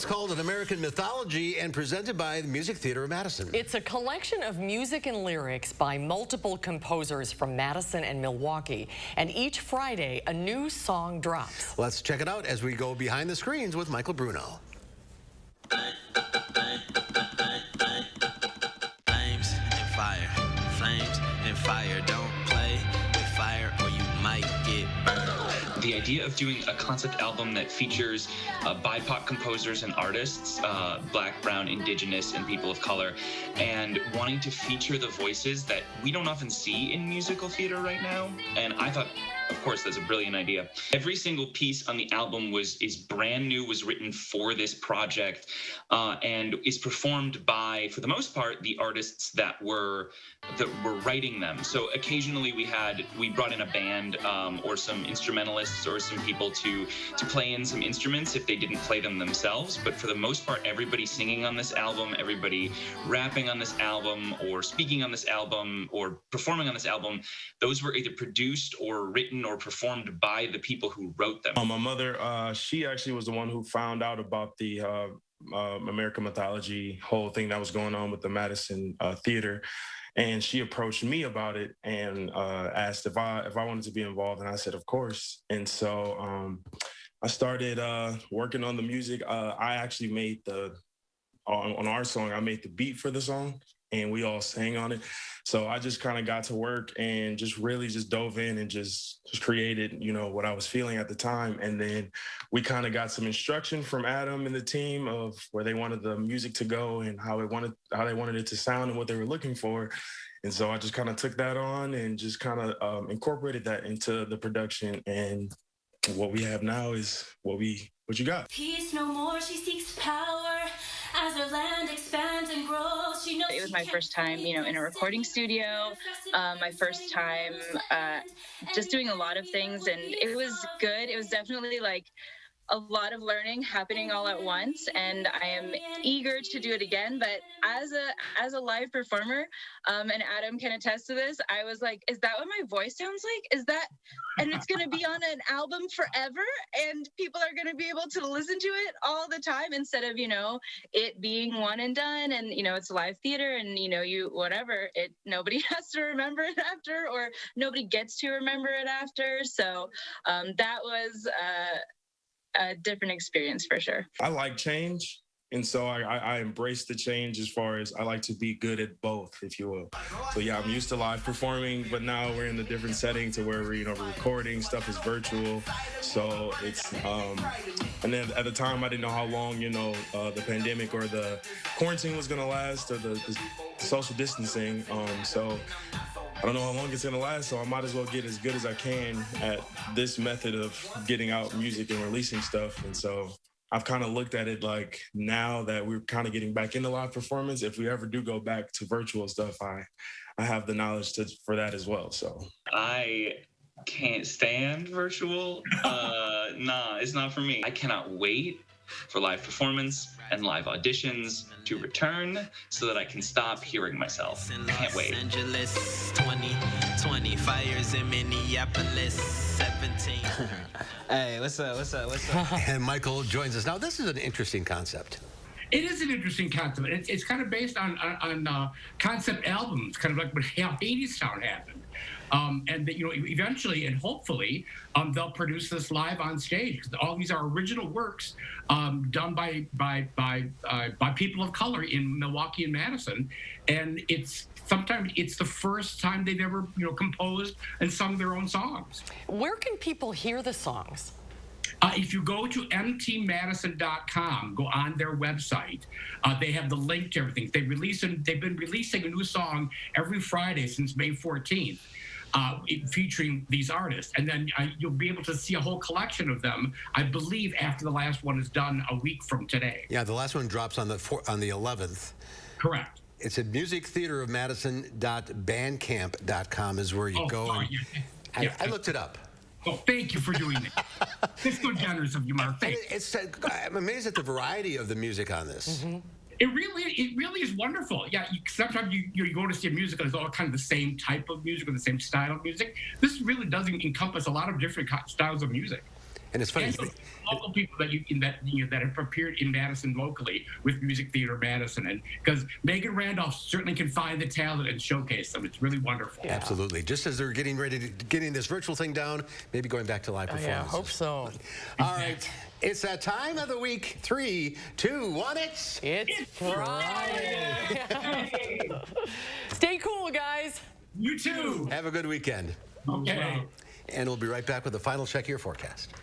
It's called An American Mythology and presented by the Music Theatre of Madison. It's a collection of music and lyrics by multiple composers from Madison and Milwaukee. And each Friday, a new song drops. Let's check it out as we go behind the screens with Michael Bruno. Flames and fire, flames and fire. Don't play with fire or you might get burned. The idea of doing a concept album that features BIPOC composers and artists, Black, Brown, Indigenous, and people of color, and wanting to feature the voices that we don't often see in musical theater right now. And I thought, of course, that's a brilliant idea. Every single piece on the album is brand new, was written for this project, and is performed by, for the most part, the artists that were writing them. So occasionally we brought in a band or some instrumentalists or some people to play in some instruments if they didn't play them themselves. But for the most part, everybody singing on this album, everybody rapping on this album, or speaking on this album, or performing on this album, those were either produced or written or performed by the people who wrote them. My mother, she actually was the one who found out about the American Mythology whole thing that was going on with the Madison Theater. And she approached me about it and asked if I wanted to be involved, and I said, of course. And so I started working on the music. I actually made on our song, I made the beat for the song, and we all sang on it. So I just kind of got to work and just really just dove in and just created, what I was feeling at the time. And then we kind of got some instruction from Adam and the team of where they wanted the music to go and how they wanted it to sound and what they were looking for. And so I just kind of took that on and just kind of incorporated that into the production. And what we have now is what you got. Peace no more, she seeks power. As her land expands and grows, she knows. It was my first time, in a recording studio, my first time just doing a lot of things, and it was good. It was definitely like a lot of learning happening all at once, and I am eager to do it again. But as a live performer, and Adam can attest to this, I was like, is that what my voice sounds like? Is that, and it's going to be on an album forever, and people are going to be able to listen to it all the time instead of, it being one and done, and, it's live theater, and, nobody has to remember it after, or nobody gets to remember it after. So that was a different experience for sure. I like change. And so I embrace the change as far as I like to be good at both, if you will. So yeah, I'm used to live performing, but now we're in a different setting to where we're recording, stuff is virtual. So it's, and then at the time I didn't know how long, the pandemic or the quarantine was gonna last, or the social distancing. So I don't know how long it's gonna last, so I might as well get as good as I can at this method of getting out music and releasing stuff. And so I've kind of looked at it like, now that we're kind of getting back into live performance, if we ever do go back to virtual stuff, I have the knowledge for that as well. So I can't stand virtual. Nah, it's not for me. I cannot wait for live performance and live auditions to return so that I can stop hearing myself. I can't wait. Los Angeles, 2020 fires in Minneapolis, 17. Hey, what's up? And Michael joins us. Now, this is an interesting concept. It is an interesting concept. It's kind of based on concept albums, kind of like what Hadestown happened. And that, eventually and hopefully they'll produce this live on stage, because all these are original works done by people of color in Milwaukee and Madison, and sometimes it's the first time they've ever composed and sung their own songs. Where can people hear the songs? If you go to mtmadison.com, go on their website, they have the link to everything. They've been releasing a new song every Friday since May 14th. Featuring these artists, and then you'll be able to see a whole collection of them, I believe, after the last one is done a week from today. Yeah, the last one drops on the 11th. Correct. It's at musictheaterofmadison.bandcamp.com is where you go. Sorry. I looked it up. Oh, thank you for doing that. It's so generous of you, Mark. I'm amazed at the variety of the music on this. Mm-hmm. It really is wonderful. Yeah, sometimes you go to see a musical, it's all kind of the same type of music or the same style of music. This really does encompass a lot of different styles of music. And it's funny. And local people that have appeared in Madison locally with Music Theater of Madison, and because Megan Randolph certainly can find the talent and showcase them. It's really wonderful. Yeah. Absolutely. Just as they're getting ready to getting this virtual thing down, maybe going back to live performances. Yeah, hope so. All right, it's that time of the week. 3, 2, 1. It's Friday. Stay cool, guys. You too. Have a good weekend. Okay. And we'll be right back with the final check of your forecast.